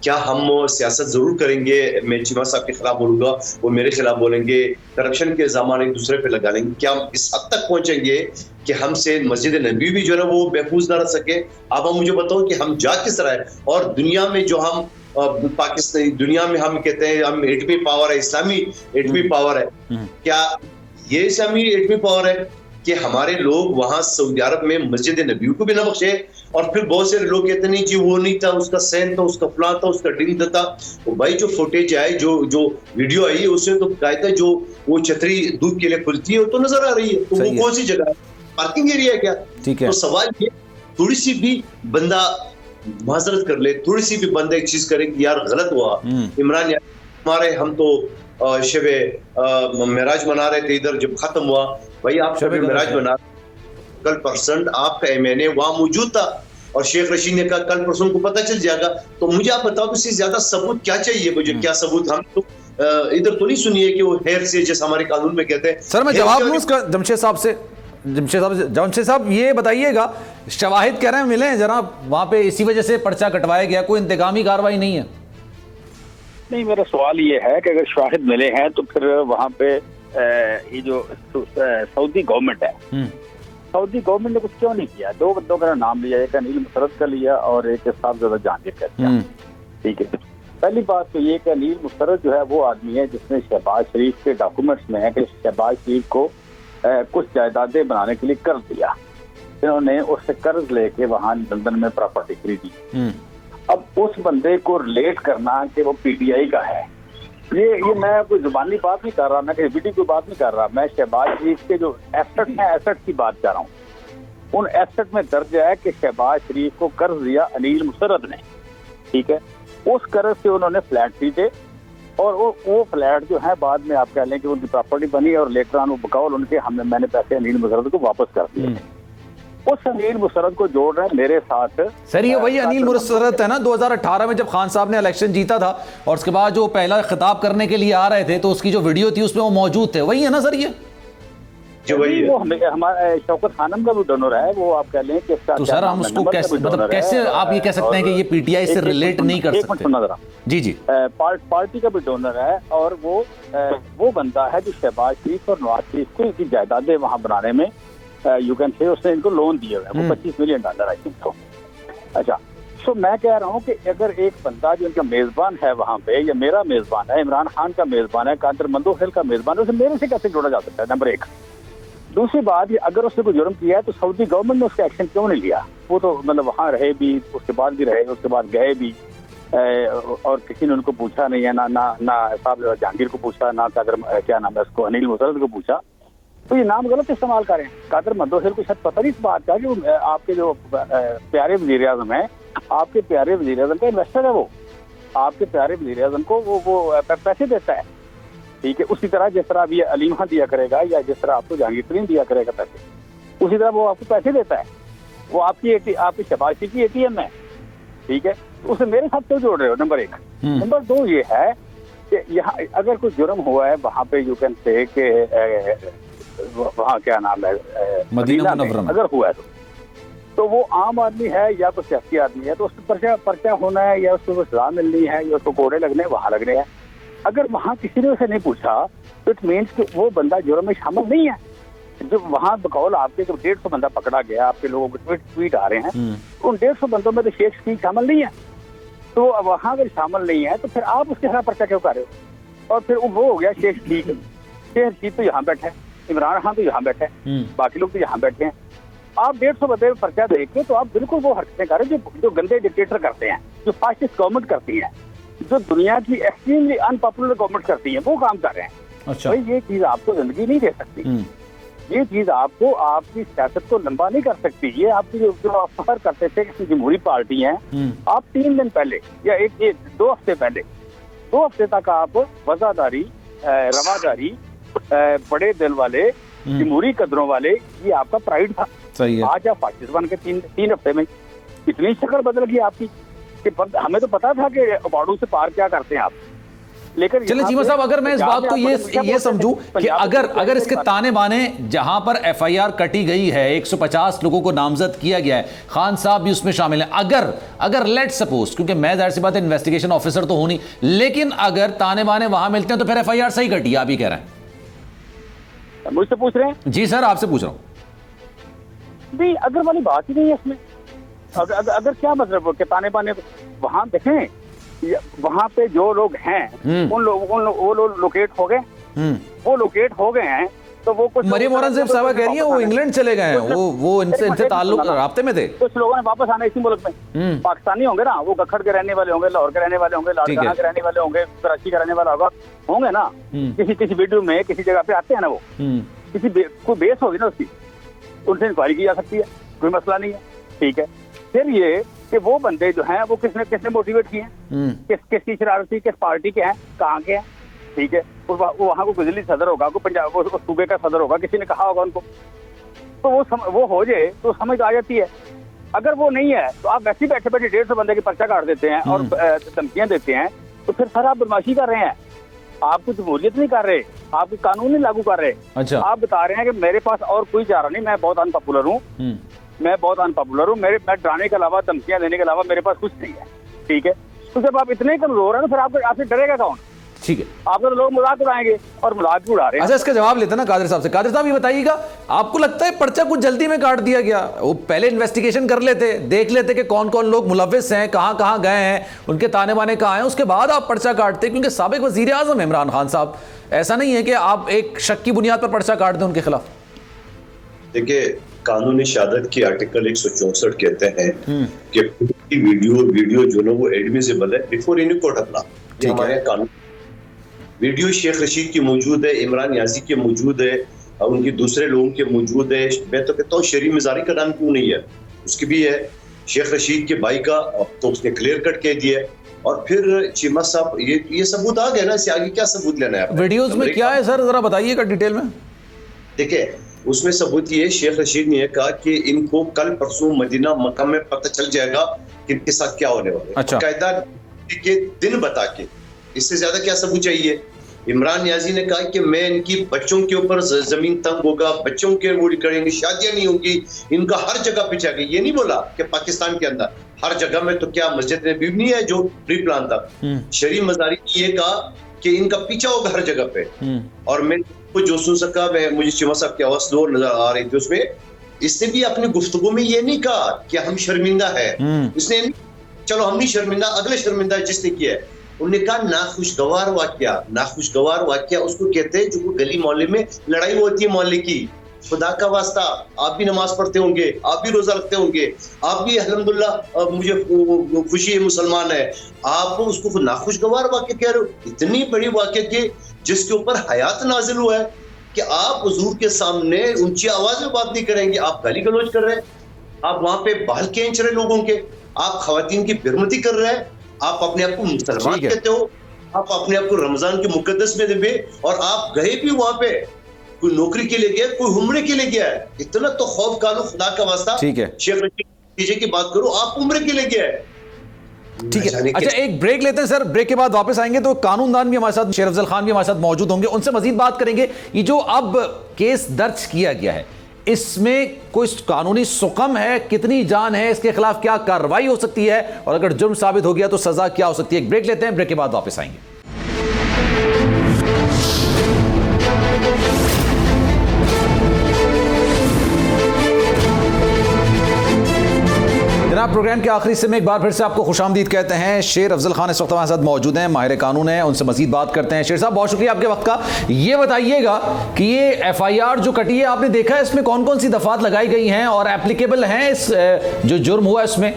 क्या हम सियासत जरूर करेंगे? मैं चीमा साहब के खिलाफ बोलूंगा, वो मेरे खिलाफ बोलेंगे, करप्शन के इल्जाम एक दूसरे पे लगा लेंगे। क्या हम इस हद तक पहुंचेंगे कि हमसे मस्जिद नबी भी जो है ना वो महफूज ना रह सके? आप हम मुझे बताओ कि हम जा किस तरह है? और दुनिया में जो हम पाकिस्तानी दुनिया में हम कहते हैं हम 8वीं पावर है, इस्लामी 8वीं पावर है। क्या ये इस्लामी 8वीं पावर है कि हमारे लोग वहां सऊदी अरब में मस्जिद नबी को भी न बख्शे, और फिर बहुत सारे लोग कहते नहीं जी वो नहीं था, उसका सैन था, उसका फलां था, उसका डिंग था। तो भाई जो फुटेज आई, जो वीडियो आई है, उसमें तो कायदा जो वो छतरी दूध के लिए खुलती है वो तो नजर आ रही है। तो वो कौन सी जगह है? पार्किंग एरिया है क्या? तो सवाल ये, थोड़ी सी भी बंदा माजरत कर ले, थोड़ी सी भी बंदा एक चीज करे कि यार गलत हुआ। इमरान हमारे, हम तो शबे मेराज मना रहे थे इधर, जब खत्म हुआ भाई आप शबे मेराज मना, कल परसेंट आपका एमएनए वहां मौजूद था और शेख रशीद ने कहा कल परसों को पता चल जाएगा। तो मुझे आप बताओ इससे ज्यादा सबूत क्या चाहिए मुझे? क्या सबूत? हम तो इधर तो नहीं सुनिए कि वो हेर से, जैसे हमारे कानून में कहते हैं। सर मैं जवाब लूं इसका जमशेद साहब से। जमशेद साहब ये बताइएगा, शवाहिद कह रहे हैं मिले हैं जनाब वहां पे, इसी वजह से पर्चा कटवाया गया, कोई इंतकामी कार्रवाई नहीं है? नहीं, मेरा सवाल ये है कि अगर शाहिद मिले हैं तो फिर वहां पे ये जो सऊदी गवर्नमेंट है, सऊदी गवर्नमेंट ने कुछ क्यों नहीं किया? दो बंदों का नाम लिया, एक अनिल मुसरत का लिया और एक साहबजादा जहांगीर का लिया। ठीक है, पहली बात तो ये कि अनिल मुसरत जो है वो आदमी है जिसने शहबाज शरीफ के डॉक्यूमेंट्स में है कि शहबाज शरीफ को कुछ जायदादें बनाने के लिए कर्ज दिया, इन्होंने उससे कर्ज लेके वहां लंदन में प्रॉपर्टी खरीदी। अब उस बंदे को रिलेट करना कि वो पीटीआई का है, ये मैं कोई जुबानी बात नहीं कर रहा, मैं क्रिएटिविटी की बात नहीं कर रहा, मैं शहबाज शरीफ के जो एसेट हैं, एसेट की बात कर रहा हूँ। उन एसेट में दर्ज है कि शहबाज शरीफ को कर्ज दिया अनिल मुसरत ने। ठीक है, उस कर्ज से उन्होंने फ्लैट खरीदे और वो फ्लैट जो है बाद में आप कह लें कि उनकी प्रॉपर्टी बनी और लेटर ऑन वो बकौल उनके मैंने पैसे अनिल मुसरत को वापस कर दिए। उस अनिल मुसरत को जोड़ रहे हैं मेरे साथ। सर ये वही अनिल मुसरत है ना 2018 में जब खान साहब ने इलेक्शन जीता था और उसके बाद जो पहला खिताब करने के लिए आ रहे थे तो उसकी जो वीडियो थी उसमें वो मौजूद थे, वही है ना सर? ये वो हमारा शौकत खानम का भी डोनर है, वो आप कह लें कि तो सर हम उसको कैसे, मतलब कैसे आप ये कह सकते हैं कि ये पीटीआई से रिलेट नहीं कर सकते? जी जी, पार्टी का भी डोनर है और वो बंदा है जो शहबाज शरीफ और नवाज शरीफ को इनकी जायदादें वहां बनाने में यू कैन से उसने इनको लोन दिए हुए हैं, वो $25 मिलियन आई थिंक तो। अच्छा, तो मैं कह रहा हूँ कि अगर एक बंदा जो इनका मेजबान है वहां पे, या मेरा मेजबान है, इमरान खान का मेजबान है, कादर मंदोहिल का मेजबान है, उसे मेरे से कैसे जोड़ा जा सकता है? नंबर एक। दूसरी बात, अगर उसने कोई जुर्म किया है तो सऊदी गवर्नमेंट ने उसका एक्शन क्यों नहीं लिया? वो तो मतलब वहां रहे भी, उसके बाद भी रहे, उसके बाद गए भी, और किसी ने उनको पूछा नहीं है, ना साहब जहांगीर को पूछा, ना कादर क्या नाम है उसको अनिल मुसरत को पूछा। तो ये नाम गलत इस्तेमाल करें। कादर मंदोहिल को शायद पता नहीं इस बात का कि आपके जो प्यारे वज़ीर आज़म है, आपके प्यारे वज़ीर आज़म का इन्वेस्टर है, वो आपके प्यारे वज़ीर आज़म को वो पैसे देता है। ठीक है, उसी तरह जिस तरह अब ये अलीम खां दिया करेगा या जिस तरह आपको जहांगीर तरीन दिया करेगा पैसे, उसी तरह वो आपको पैसे देता है। वो आपकी शहबाज शरीफ की ATM है। ठीक है, तो उसे मेरे साथ क्यों जोड़ रहे हो? नंबर एक। नंबर दो ये है कि यहाँ अगर कोई जुर्म हुआ है वहां पे यू कैन से कि वहाँ क्या नाम है मदीना में अगर हुआ है तो वो आम आदमी है या कोई सियासी आदमी है तो उसको पर्चा होना है या उसको सजा मिलनी है या उसको कोड़े लगने वहां लगने हैं। अगर वहां किसी ने उसे नहीं पूछा तो इट मीन्स कि वो बंदा जुर्म में शामिल नहीं है। जो वहां बकौल आपके 150 बंदा पकड़ा गया, आपके लोगों को ट्वीट आ रहे हैं, उन 150 बंदों में तो शेख शरीफ शामिल नहीं है। तो वहां अगर शामिल नहीं है तो फिर आप उसके खिलाफ पर्चा क्यों कर रहे हो? और फिर वो हो गया शेख शरीफ तो यहाँ बैठा है, इमरान खान तो यहाँ बैठे हैं, बाकी लोग तो यहाँ बैठे हैं। आप 150 बंदे में पर्चा देके तो आप बिल्कुल वो हरकतें कर रहे हैं जो गंदे डिक्टेटर करते हैं, जो फासिस्ट गवर्नमेंट करती है, जो दुनिया की एक्सट्रीमली अनपॉपुलर गवर्नमेंट करती है, वो काम कर रहे हैं। अच्छा। भाई ये चीज आपको जिंदगी नहीं दे सकती, ये चीज आपको आपकी सियासत को लंबा नहीं कर सकती। ये आपकी जो आप फखर करते थे कि जमहूरी पार्टी है, आप 3 दिन पहले या 2 हफ्ते पहले, 2 हफ्ते तक आप वफादारी, रवादारी, बड़े दिल वाले, जमहूरी कदरों वाले, ये आपका प्राइड था। सही है। आज आप फासिस्ट बन के 3 हफ्ते में इतनी शक्ल बदल गई आपकी कि हमें तो पता था कि बाड़ू से पार क्या करते हैं आप। लेकिन चलिए चीमा साहब, अगर मैं इस बात को ये समझूं कि अगर इसके ताने बाने जहां पर FIR कटी गई है, 150 लोगों को नामजद किया गया है, खान साहब भी उसमें शामिल हैं, अगर लेट सपोज, क्योंकि मैं जाहिर सी बात है इन्वेस्टिगेशन ऑफिसर तो हूं नहीं, लेकिन अगर ताने बाने वहां मिलते हैं तो फिर FIR सही कटी, आप ही कह रहे हैं? मुझसे पूछ रहे हैं? जी सर, आपसे पूछ रहा हूं। नहीं, अगर वाली बात ही नहीं है इसमें। अगर क्या मतलब कि ताने बाने वहां देखें, वहाँ पे जो लोग हैं वो लोग लोकेट हो गए, वो लोकेट हो गए हैं। तो वो कुछ मरियम औरंगजेब साहबा कह रही हैं वो इंग्लैंड चले गए हैं, वो इनसे ताल्लुक राब्ते में थे। कुछ लोगों ने वापस आना इसी मुल्क में, पाकिस्तानी होंगे ना, वो गखड़ के रहने वाले होंगे, लाहौर के रहने वाले होंगे, लाड़काना के रहने वाले होंगे, कराची का रहने वाला होंगे ना, किसी वीडियो में किसी जगह पे आते हैं ना, वो किसी कोई बेस होगी ना उसकी, उनसे इंक्वायरी की जा सकती है, कोई मसला नहीं है, ठीक है। फिर ये कि वो बंदे जो हैं वो किसने मोटिवेट किए हैं, किसकी शरारती, किस पार्टी के हैं, कहाँ के हैं, ठीक है। वहाँ को गुजली सदर होगा, को पंजाब वो सूबे का सदर होगा, किसी ने कहा होगा उनको, तो वो हो जाए तो समझ आ जाती है। अगर वो नहीं है तो आप वैसे ही बैठे बैठे 150 बंदे की पर्चा काट देते हैं और धमकियां देते हैं, तो फिर सर आप बदमाशी कर रहे हैं, आप कुछ जमहूरियत नहीं कर रहे, आप कानून नहीं लागू कर रहे। अच्छा। आप बता रहे हैं कि मेरे पास और कोई चारा नहीं, मैं बहुत अनपॉपुलर हूँ, मैं डराने के अलावा, धमकियां देने के अलावा मेरे पास कुछ नहीं है, ठीक है। तो जब आप इतने कमजोर हैं तो फिर आपसे डरेगा कौन? ठीक है, आपको तो लोग मजाक उड़ाएंगे और मजाक भी उड़ा रहे हैं। अच्छा, इसका जवाब लेते हैं ना कादिर साहब से। कादिर साहब ये बताइएगा, आपको लगता है पर्चा कुछ जल्दी में काट दिया गया? वो पहले इन्वेस्टिगेशन कर लेते, देख लेते कि कौन कौन लोग मुलव्विस हैं, कहां कहां गए हैं, उनके ताने बाने कहां हैं, उसके बाद आप पर्चा काटते? क्योंकि साबिक वजीर आजम इमरान खान साहब, ऐसा नहीं है कि आप एक शक की बुनियाद पर पर्चा काट दें उनके खिलाफ। देखिए, कानूनी शहादत की आर्टिकल 164 कहते हैं कि वीडियो जो ना वो एडमिसिबल है बिफोर एनी कोर्ट अपना। हमारे कानून वीडियो शेख रशीद की मौजूद है, इमरान याजी के मौजूद है, उनके दूसरे लोगों के मौजूद है। मैं तो कहता हूँ शरीफ मिजारी का नाम क्यों नहीं है, उसकी भी है, शेख रशीद के भाई का तो उसने क्लियर कट कह दिया। और फिर चीमा साहब ये सबूत आ गया ना, इससे आगे क्या सबूत लेना है? वीडियोस में क्या है सर, जरा बताइएगा डिटेल में। देखिए, उसमें सबूत ये शेख रशीद ने कहा कि इनको कल परसों मदीना मक्का में पता चल जाएगा कि इनके साथ क्या होने वाला है। अच्छा। कायदा के दिन बता के, इससे ज्यादा क्या सबूत चाहिए? इमरान याजी ने कहा कि मैं इनकी बच्चों के ऊपर जमीन तंग होगा, बच्चों के वो करेंगे, शादियां नहीं होंगी, इनका हर जगह पे जाएगा। ये नहीं बोला कि पाकिस्तान के अंदर हर जगह में, तो क्या मस्जिद नबी नहीं है जो प्री प्लान था? शरीफ मजारी ने ये कहा कि इनका पीछा होगा हर जगह पे। और मैं कुछ जो सुन सका, मुझे चिमा साहब की आवाज लो नजर आ रही थी उसमें, इसने भी अपनी गुफ्तगू में ये नहीं कहा कि हम शर्मिंदा है, इसने चलो हम नहीं शर्मिंदा, अगले शर्मिंदा जिसने किया है। उन्होंने कहा नाखुशगवार वाकया उसको कहते हैं जो गली मोहल्ले में लड़ाई होती है मोहल्ले की। खुदा का वास्ता, आप भी नमाज पढ़ते होंगे, आप भी रोजा रखते होंगे, आप भी अल्हम्दुलिल्लाह मुझे खुशी है मुसलमान है, आप उसको नाखुशगवार वाकया कह रहे हो? इतनी बड़ी वाकया के जिसके ऊपर हयात नाजिल हुआ है कि आप हुजूर के सामने ऊंची आवाज में बात नहीं करेंगे, आप गाली गलौज कर रहे हैं, आप वहां पे बाल खींच रहे लोगों के, आप खवातीन की बेइज्जती कर रहे हैं, आप अपने आप को मुसलमान कहते हो, आप अपने आप को रमजान के मुकद्दस में देवे, और आप गए भी वहां पे, कोई नौकरी के लिए गया, कोई उम्रे के लिए गया है। इतना तो खौफ कालो, खुदा का वास्ता। ठीक है, शेख रशीद की बात करो, आप उम्रे के लिए गया है। ठीक है। अच्छा, एक ब्रेक लेते हैं सर, ब्रेक के बाद वापस आएंगे तो कानूनदान भी हमारे साथ, शेर अफजल खान भी हमारे साथ मौजूद होंगे, उनसे मजीद बात करेंगे। ये जो अब केस दर्ज किया गया है, इसमें कोई कानूनी सुकम है, कितनी जान है, इसके खिलाफ क्या कार्रवाई हो सकती है, और अगर जुर्म साबित हो गया तो सजा क्या हो सकती है? एक ब्रेक लेते हैं, ब्रेक के बाद वापस आएंगे। जनाब, प्रोग्राम के आखिरी हिस्से में एक बार फिर से आपको खुशामदीद कहते हैं। शेर अफजल खान इस वक्त हमारे साथ मौजूद हैं, माहिर कानून हैं, उनसे मजीद बात करते हैं। शेर साहब, बहुत शुक्रिया आपके वक्त का। ये बताइएगा कि ये FIR जो कटी है, आपने देखा है इसमें कौन कौन सी दफात लगाई गई हैं और एप्लीकेबल हैं इस जो जुर्म हुआ इसमें?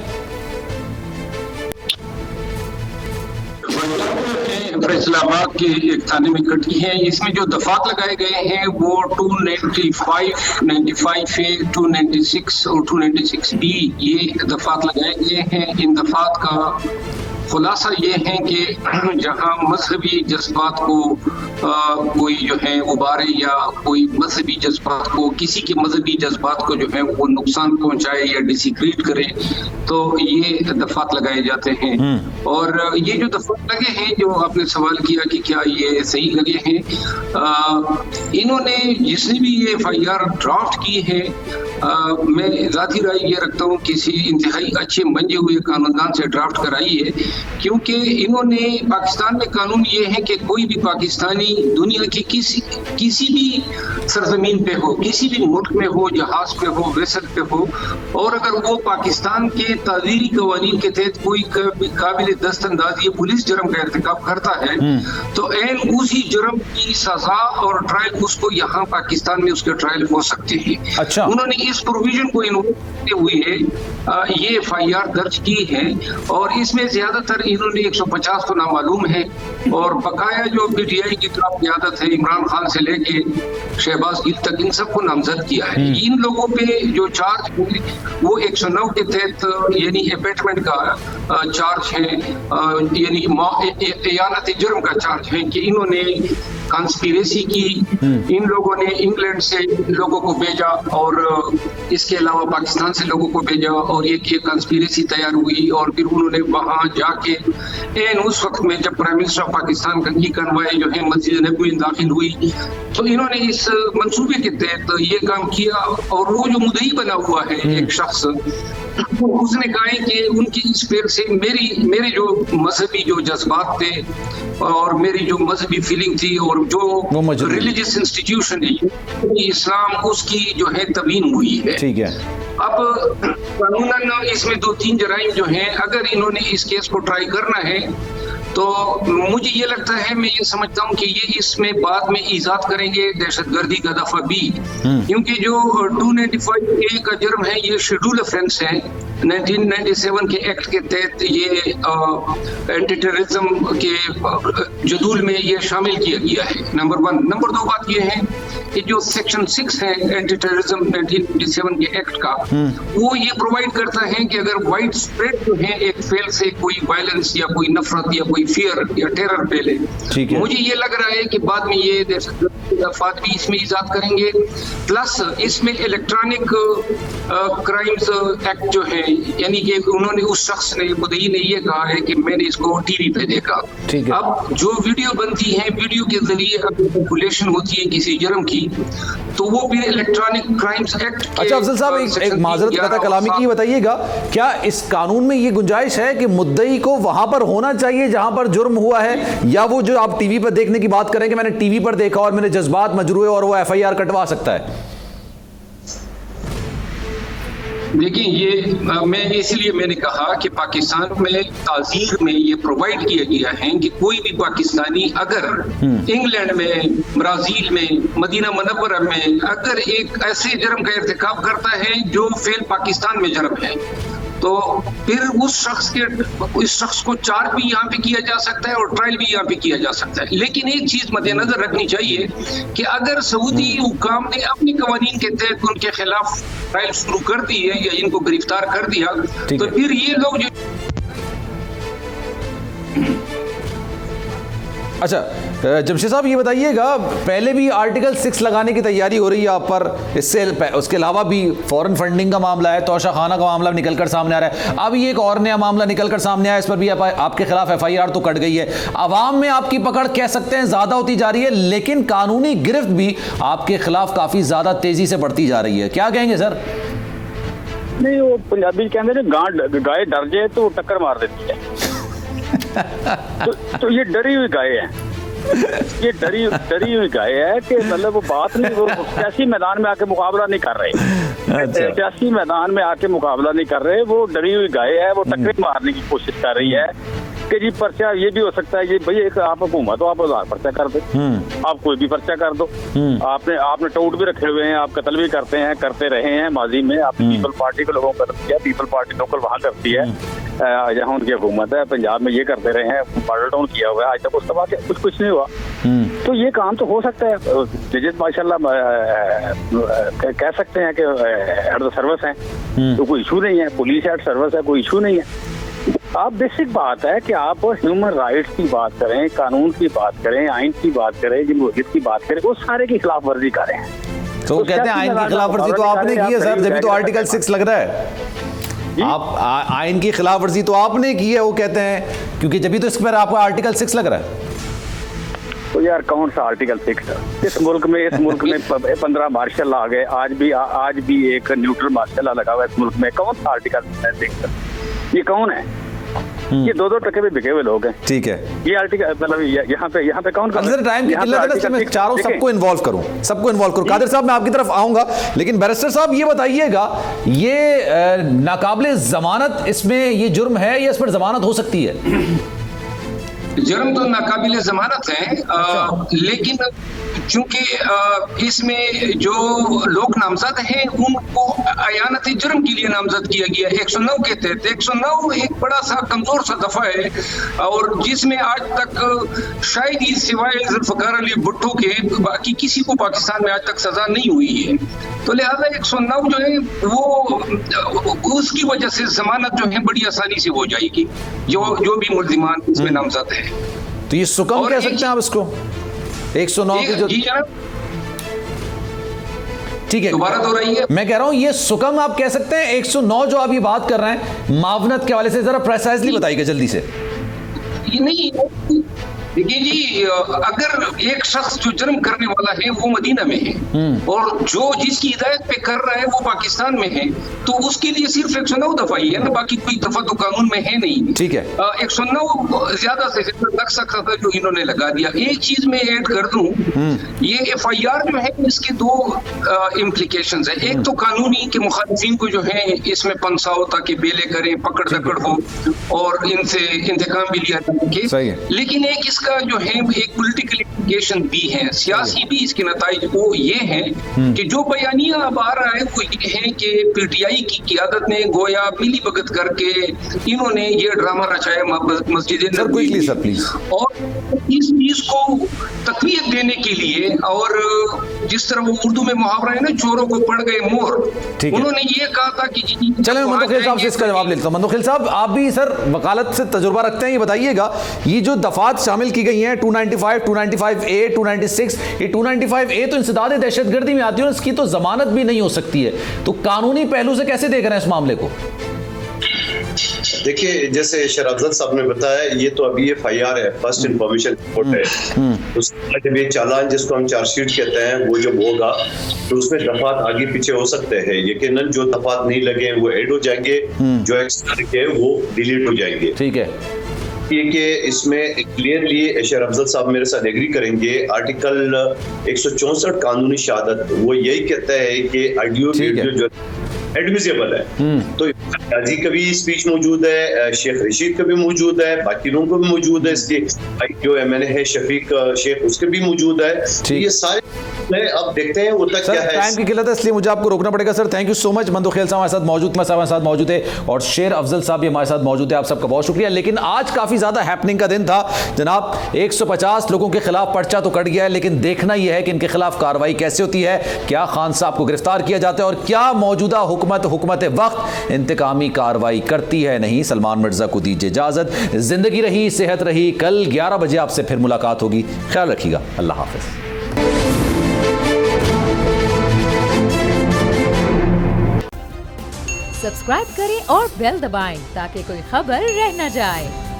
फैसलाबाद के एक थाने में कटी है। इसमें जो दफात लगाए गए हैं वो 295, 95A, 296 और 296B ये दफात लगाए गए हैं। इन दफात का खुलासा ये है कि जहाँ मजहबी जज्बात को कोई जो है उबारे या कोई मजहबी जज्बात को, किसी के मजहबी जज्बात को जो है वो नुकसान पहुंचाए या डिसिक्रेट करे, तो ये दफात लगाए जाते हैं। और ये जो दफात लगे हैं, जो आपने सवाल किया कि क्या ये सही लगे हैं, इन्होंने जिसने भी ये FIR ड्राफ्ट की है मैं ज़ाती राय ये रखता हूँ किसी इंतहाई अच्छे मंजे हुए कानूनदान से ड्राफ्ट कराई है, क्योंकि इन्होंने पाकिस्तान में कानून ये है कि कोई भी पाकिस्तानी दुनिया की किसी भी सरजमीन पे हो, किसी भी मुल्क में हो, जहाज पे हो, वेसल पे हो, और अगर वो पाकिस्तान के ताज़ीरी कवानीन के तहत कोई काबिल दस्तंदाजी पुलिस जुर्म का इर्तिकाब करता है तो एन उसी जुर्म की सजा और ट्रायल उसको यहाँ पाकिस्तान में उसके ट्रायल हो सकते हैं। अच्छा, उन्होंने इस प्रोविजन को इन्वोक हुए ये FIR दर्ज की है और इसमें ज्यादातर इन्होंने 150 तो नामालूम है और बकाया जो PTI की तरफ क़यादत है इमरान खान से लेके शहबाज गिल तक इन सबको नामजद किया है। इन लोगों पे जो चार्ज हुए वो 109 के तहत यानी अबेटमेंट का चार्ज है, यानी इयानत जुर्म का चार्ज है कि इन्होंने कंस्पिरेसी की, इन लोगों ने इंग्लैंड से लोगों को भेजा और इसके अलावा पाकिस्तान से लोगों को भेजा और ये कंस्पिरेसी तैयार हुई और फिर उन्होंने वहां जाके एन उस वक्त में जब प्राइम मिनिस्टर ऑफ पाकिस्तान की कन्वाई जो है मस्जिद नबवी में दाखिल हुई तो इन्होंने इस मंसूबे के तहत ये काम किया और वो जो मुद्दई बना हुआ है एक शख्स उसने कहा है कि उनकी इस पेड़ से मेरे जो मजहबी जो जज्बात थे और मेरी जो मजहबी फीलिंग थी और जो रिलीजियस इंस्टीट्यूशन है इस्लाम उसकी जो है तबीन हुई है। ठीक है, अब कानूनन इसमें 2-3 जराइम जो हैं अगर इन्होंने इस केस को ट्राई करना है तो मुझे ये लगता है, मैं ये समझता हूँ कि ये इसमें बाद में ईजाद करेंगे दहशतगर्दी का दफा B, क्योंकि जो 295A का जुर्म है ये शेड्यूल ऑफेंस है 1997 के एक्ट के तहत, ये एंटी टेररिज्म के जदूल में ये शामिल किया गया है, नंबर 1। नंबर 2 बात ये है कि जो सेक्शन 6 है एंटी टेररिज्म 1997 के एक्ट का वो ये प्रोवाइड करता है कि अगर वाइड स्प्रेड जो है एक फेल से कोई वायलेंस या कोई नफरत या कोई फियर या टेरर फैले, मुझे ये लग रहा है कि बाद में ये दफात भी इसमें ईजाद करेंगे। प्लस इसमें इलेक्ट्रॉनिक क्राइम्स एक्ट जो है, यानी कि उन्होंने उस शख्स ने मुद्दई ने ये कहा है कि मैंने इसको टीवी पे देखा। अब जो वीडियो बनती है, वीडियो के जरिए अगर कैलकुलेशन होती है किसी जुर्म की तो वो भी इलेक्ट्रॉनिक क्राइम्स एक्ट। अच्छा अफजल साहब, एक माजरत कता कलामी की बताइएगा, क्या इस कानून में ये गुंजाइश है कि मुद्दई को वहां पर होना चाहिए जहां पर जुर्म हुआ है, या वो जो आप टीवी पर देखने की बात करें कि मैंने टीवी पर देखा और मेरे जज्बात मजरू हुए और वो FIR कटवा सकता है? देखिए ये मैं इसलिए मैंने कहा कि पाकिस्तान में ताज़ीर में ये प्रोवाइड किया गया है कि कोई भी पाकिस्तानी अगर इंग्लैंड में, ब्राजील में, मदीना मुनव्वरा में अगर एक ऐसे जुर्म का इर्तिकाब करता है जो फेल पाकिस्तान में जुर्म है तो फिर उस शख्स को चार्ज भी यहाँ पे किया जा सकता है और ट्रायल भी यहाँ पे किया जा सकता है। लेकिन एक चीज मद्देनजर रखनी चाहिए कि अगर सऊदी हुकाम ने अपने कवानीन के तहत उनके खिलाफ ट्रायल शुरू कर दी है या इनको गिरफ्तार कर दिया तो फिर ये लोग जो अच्छा जमशेद साहब ये बताइएगा, पहले भी आर्टिकल 6 लगाने की तैयारी हो रही है आप पर, इससे उसके अलावा भी फॉरेन फंडिंग का मामला है, तोशाखाना का मामला निकलकर सामने आ रहा है, अभी एक और नया मामला निकलकर सामने आया, इस पर भी आपके खिलाफ FIR तो कट गई है। अवाम में आपकी पकड़ कह सकते हैं ज्यादा होती जा रही है, लेकिन कानूनी गिरफ्त भी आपके खिलाफ काफी ज्यादा तेजी से बढ़ती जा रही है, क्या कहेंगे सर? नहीं, वो पंजाबी कहते हैं गाय डर जाए तो टक्कर मार देती है। तो ये डरी हुई गाय है, ये डरी हुई गाय है कि मतलब वो बात नहीं, वो सियासी मैदान में आके मुकाबला नहीं कर रहे, सियासी मैदान में आके मुकाबला नहीं कर रहे, वो डरी हुई गाय है, वो टक्कर मारने की कोशिश कर रही है कि जी पर्चा ये भी हो सकता है, ये भाई एक आप हुकूमत हो, आप उधार पर्चा कर दो, आप कोई भी पर्चा कर दो, आपने टोट भी रखे हुए हैं, आप कत्ल भी करते रहे हैं माजी में, आप पीपल पार्टी के लोगों को कर दिया, पीपल पार्टी लोकल वहाँ करती है जहाँ उनकी हुकूमत है, पंजाब में ये करते रहे हैं, मॉडल टाउन किया हुआ है, आज तक उसके बाद कुछ नहीं हुआ। तो ये काम तो हो सकता है, जिस माशाल्लाह कह सकते हैं कि हेड सर्विस है तो कोई इशू नहीं है, पुलिस हेड सर्विस है, कोई इशू नहीं है। आप बेसिक बात है कि आप ह्यूमन राइट्स की बात करें, कानून की बात करें, आइन की बात करें, जमहूरियत की बात करें, वो सारे की खिलाफ वर्जी कर रहे हैं। तो कहते हैं आइन की खिलाफ वर्जी तो आपने की है सर, जब तो आर्टिकल 6 लग रहा है, आप आइन की खिलाफ वर्जी तो आपने की है, वो कहते हैं, क्योंकि जब तो इस पर आपका आर्टिकल 6 लग रहा है। तो यार कौन सा आर्टिकल 6? इस मुल्क में 15 मार्शल आ गए, आज भी एक न्यूट्रल मार्शल लगा हुआ है इस मुल्क में। कौन सा आर्टिकल 6? ये कौन है? ये 2-2 टके में बिके हुए लोग हैं। ठीक है, ये आर्टिकल मतलब यहाँ पे कौन टाइम की किल्लत है ना, मैं चारों सबको इन्वॉल्व करूं। कादिर साहब मैं आपकी तरफ आऊंगा, लेकिन बैरिस्टर साहब ये बताइएगा, ये नाकाबिले जमानत इसमें ये जुर्म है या इस पर जमानत हो सकती है? जुर्म तो नाकाबिले जमानत है, लेकिन चूंकि इसमें जो लोग नामजद हैं उनको अयानत जुर्म के लिए नामजद किया गया 109 के तहत। 109 एक बड़ा सा कमजोर सा दफा है और जिसमें आज तक शायद ही सिवाय जुल्फकार अली भुट्टो के बाकी किसी को पाकिस्तान में आज तक सजा नहीं हुई है। तो लिहाजा 109 जो है वो उसकी वजह से जमानत जो है बड़ी आसानी से हो जाएगी जो भी मुल्जिमान इसमें नामजद है। तो ये सुकम कह सकते हैं आप इसको 109 की जो, ठीक है, दोबारा दोहराइए। मैं कह रहा हूं ये सुकम आप कह सकते हैं 109 जो आप ये बात कर रहे हैं मावनत के हवाले से, जरा प्रेसाइजली बताइएगा जल्दी से। ये नहीं, देखिए जी, अगर एक शख्स जो जुर्म करने वाला है वो मदीना में है और जो जिसकी हिदायत पे कर रहा है वो पाकिस्तान में है, तो उसके लिए सिर्फ 109 दफा ही है ना, बाकी कोई दफा तो कानून में है नहीं। ठीक है, 109 ज्यादा से ज्यादा लग सकता था जो इन्होंने लगा दिया। एक चीज मैं ऐड कर दूं, ये FIR जो है इसके 2 इम्प्लीकेशंस है। एक तो कानूनी के मुखालिफिन को जो है इसमें पंसाओ ताकि बेले करें, पकड़ दकड़ हो और इनसे इंतकाम भी लिया जा सके, लेकिन एक इसका जो है एक पॉलिटिकल इम्प्लीकेशन भी है, सियासी भी इसके नताइज वो ये हैं कि जो बयानिया अब आ रहा है वो ये है कि PTI की क़ियादत ने गोया मिली भगत करके इन्होंने ये ड्रामा रचाया मस्जिद नबवी, और इस चीज को तकवीत देने के लिए, और जिस तरह वो उर्दू में मुहावरा है ना, चोरों को पड़ गए मोर, उन्होंने ये कहा था कि चले मंदोखिल साहब से इसका जवाब लेता हूं। मंदोखिल साहब आप भी सर वकालत से तजुर्बा रखते हैं, ये बताइएगा ये जो दफात शामिल की गई हैं 295, 295A, 296, ये 295A तो इंसदाद दहशतगर्दी में आती है और इसकी तो जमानत भी नहीं हो सकती है, तो कानूनी पहलू से कैसे देख रहे हैं इस मामले को? देखिए, जैसे शराफत साहब ने बताया, ये तो अभी FIR है, फर्स्ट इंफॉर्मेशन रिपोर्ट है। उसके बाद जब ये चालान जिसको हम चार्जशीट कहते हैं वो जब होगा तो उसमें दफात आगे पीछे हो सकते हैं। यकीनन जो दफात नहीं लगे वो ऐड हो जाएंगे, जो एक्स्ट्रा के वो डिलीट हो जाएंगे। ठीक है, कि इसमें क्लियरली शेर अफजल साहब मेरे साथ एग्री करेंगे, आर्टिकल 164 कानूनी शहादत वो यही कहता है कि ऑडियो वीडियो जो एडमिसिबल है। तो गाजी का भी स्पीच मौजूद है, शेख रशीद का भी मौजूद है, बाकी लोगों को भी मौजूद है, इसके जो MNA है शफीक शेख उसके भी मौजूद है। ये सारे अब देखते हैं वो तक क्या है। टाइम की किल्लत है इसलिए मुझे आपको रोकना पड़ेगा sir. Thank you so much. Mandokhail साहब हमारे साथ मौजूद, हमारे साथ मौजूद है और शेर अफजल साहब भी हमारे साथ मौजूद है। आप सबका बहुत शुक्रिया। लेकिन आज काफी ज्यादा हैपनिंग का दिन था जनाब। 150 लोगों के खिलाफ पर्चा तो कट गया है, लेकिन देखना यह है कि इनके खिलाफ कार्रवाई कैसे होती है, क्या खान साहब को गिरफ्तार किया जाता है और क्या मौजूदा हुकूमत वक्त इंतकामी कार्रवाई करती है नहीं। सलमान मिर्जा को दीजिए इजाजत। जिंदगी रही, सेहत रही। कल 11 बजे आपसे फिर मुलाकात होगी। ख्याल रखिएगा। अल्लाह हाफिज। सब्सक्राइब करें और बेल दबाएं ताकि कोई खबर रह न जाए।